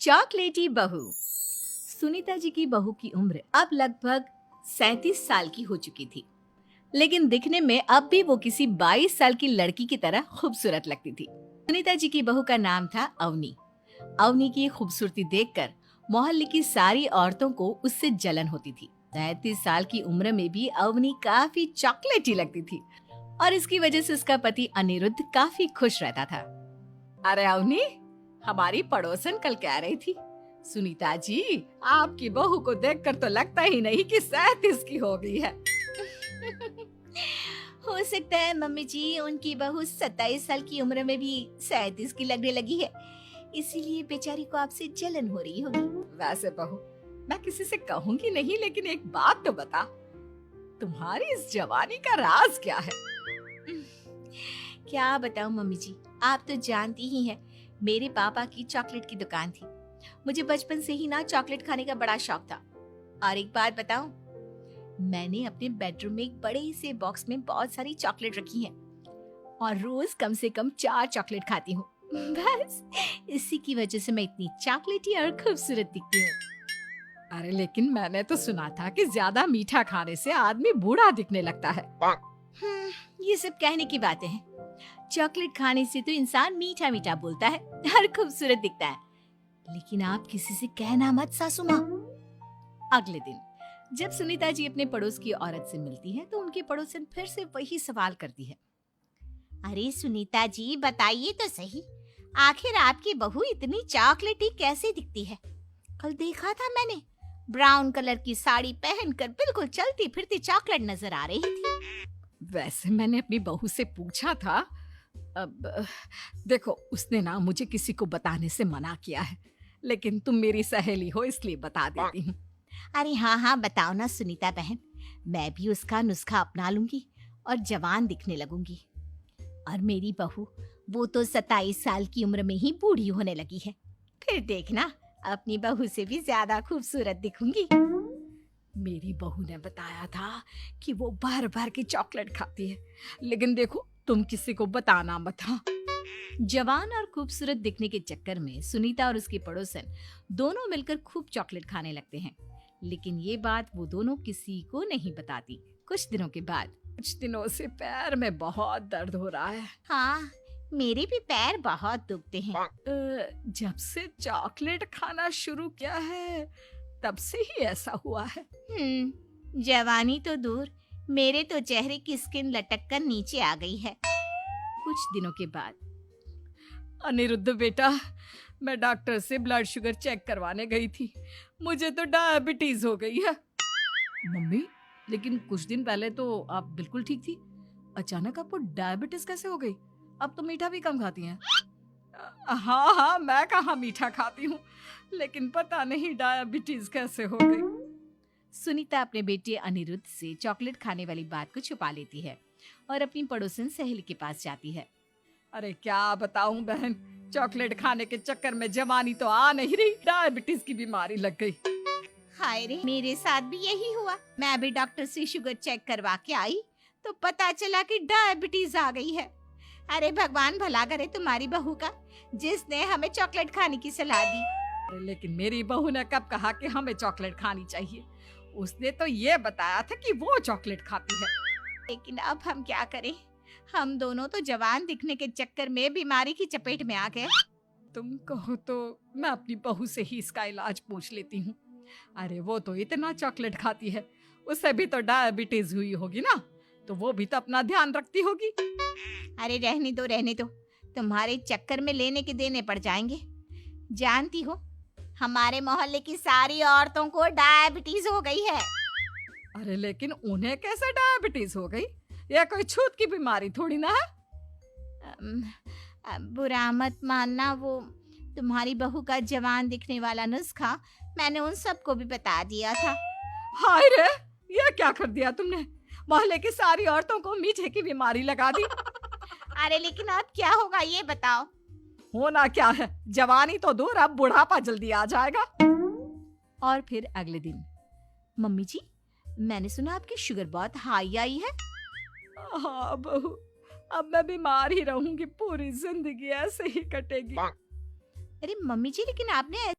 चॉकलेटी बहू। सुनीता जी की बहू की उम्र अब लगभग 37 साल की हो चुकी थी, लेकिन दिखने में अब भी वो किसी 22 साल की लड़की की तरह खूबसूरत लगती थी। सुनीता जी की बहू का नाम था अवनी। अवनी की खूबसूरती देखकर मोहल्ले की सारी औरतों को उससे जलन होती थी। 37 साल की उम्र में भी अवनी काफी चॉकलेटी लगती थी और इसकी वजह से उसका पति अनिरुद्ध काफी खुश रहता था। अरे अवनी, हमारी पड़ोसन कल कह रही थी, सुनीता जी आपकी बहू को देखकर तो लगता ही नहीं कि 37 की हो गई है। हो सकता है मम्मी जी उनकी बहू 27 साल की उम्र में भी 37 की लगने लगी है, इसीलिए बेचारी को आपसे जलन हो रही होगी। वैसे बहू, मैं किसी से कहूंगी नहीं, लेकिन एक बात तो बता, तुम्हारी इस जवानी का राज क्या है? क्या बताऊं मम्मी जी, आप तो जानती ही हैं, मेरे पापा की चॉकलेट की दुकान थी। मुझे बचपन से ही ना चॉकलेट खाने का बड़ा शौक था। और एक बात बताऊं, मैंने अपने बेडरूम में एक बड़े से बॉक्स में बहुत सारी चॉकलेट रखी हैं और रोज कम से कम 4 चॉकलेट खाती हूँ। बस इसी की वजह से मैं इतनी चॉकलेटी और खूबसूरत दिखती हूँ। अरे लेकिन मैंने तो सुना था कि ज्यादा मीठा खाने से आदमी बूढ़ा दिखने लगता है। ये सब कहने की बातें हैं। चॉकलेट खाने से तो इंसान मीठा मीठा बोलता है और खूबसूरत दिखता है। लेकिन आप किसी से कहना मत सासू माँ। अगले दिन जब सुनीता जी अपने पड़ोस की औरत से मिलती है तो उनकी पड़ोसन फिर से वही सवाल करती है। अरे सुनीता जी बताइए तो सही, आखिर आपकी बहू इतनी चॉकलेटी कैसे दिखती है? कल देखा था मैंने, ब्राउन कलर की साड़ी पहनकर बिल्कुल चलती फिरती चॉकलेट नजर आ रही थी। वैसे मैंने अपनी बहू से पूछा था। अब देखो, उसने ना मुझे किसी को बताने से मना किया है, लेकिन तुम मेरी सहेली हो इसलिए बता देती हूँ। अरे हाँ हाँ बताओ ना सुनीता बहन, मैं भी उसका नुस्खा अपना लूंगी और जवान दिखने लगूंगी। और मेरी बहू, वो तो 27 साल की उम्र में ही बूढ़ी होने लगी है, फिर देखना अपनी बहू से भी ज्यादा खूबसूरत दिखूंगी। मेरी बहू ने बताया था कि वो भर भर के चॉकलेट खाती है, लेकिन देखो तुम किसी को बताना मत। हाँ। जवान और खूबसूरत दिखने के चक्कर में सुनीता और उसकी पड़ोसन दोनों मिलकर खूब चॉकलेट खाने लगते हैं, लेकिन ये बात वो दोनों किसी को नहीं बताती। कुछ दिनों से पैर में बहुत दर्द हो रहा है। हाँ, मेरे भी पैर बहुत दुखते हैं। जब से चॉकलेट खाना शुरू किया है तब से ही ऐसा हुआ है। जवानी तो दूर, मेरे तो चेहरे की स्किन लटक कर नीचे आ गई है। कुछ दिनों के बाद, अनिरुद्ध बेटा, मैं डॉक्टर से ब्लड शुगर चेक करवाने गई थी, मुझे तो डायबिटीज हो गई है। मम्मी, लेकिन कुछ दिन पहले तो आप बिल्कुल ठीक थी, अचानक आपको डायबिटीज कैसे हो गई? अब तो मीठा भी कम खाती हैं। हाँ हाँ, मैं कहाँ मीठा खाती हूँ, लेकिन पता नहीं डायबिटीज कैसे हो गई। सुनीता अपने बेटे अनिरुद्ध से चॉकलेट खाने वाली बात को छुपा लेती है और अपनी पड़ोसन सहेली के पास जाती है। अरे क्या बताऊं बहन, चॉकलेट खाने के चक्कर में जवानी तो आ नहीं रही, डायबिटीज की बीमारी लग गई। हाय रे, मेरे साथ भी यही हुआ। मैं अभी डॉक्टर से शुगर चेक करवा के आई तो पता चला कि डायबिटीज आ गई है। अरे भगवान भला करे तुम्हारी बहू का, जिसने हमें चॉकलेट खाने की सलाह दी। अरे लेकिन मेरी बहू ने कब कहा कि हमें चॉकलेट खानी चाहिए? उसने तो ये बताया था कि वो चॉकलेट खाती है। लेकिन अब हम क्या करें, हम दोनों तो जवान दिखने के चक्कर में बीमारी की चपेट में आ गए। तुम कहो तो मैं अपनी बहू से ही इसका इलाज पूछ लेती हूँ। अरे वो तो इतना चॉकलेट खाती है, उसे भी तो डायबिटीज हुई होगी ना, तो वो भी तो अपना ध्यान रखती होगी। अरे रहने दो, तुम्हारे चक्कर में लेने के देने पड़ जाएंगे। जानती हो, हमारे मोहल्ले की सारी औरतों को डायबिटीज हो गई है। अरे लेकिन उन्हें कैसे डायबिटीज हो गई? यह कोई छूत की बीमारी थोड़ी ना है। बुरा मत मानना, वो तुम्हारी बहू का जवान दिखने वाला नुस्खा मैंने उन सबको भी बता दिया था। हाय रे, ये क्या कर दिया तुमने? मोहल्ले की सारी औरतों को मीठे की बीमारी लगा दी। अरे लेकिन अब क्या होगा ये बताओ। होना क्या है, जवानी तो दूर, अब बुढ़ापा जल्दी आ जाएगा। और फिर अगले दिन, मम्मी जी, मैंने सुना आपकी शुगर बहुत हाई आई है। हाँ बहू, अब मैं बीमार ही रहूंगी, पूरी जिंदगी ऐसे ही कटेगी। अरे मम्मी जी, लेकिन आपने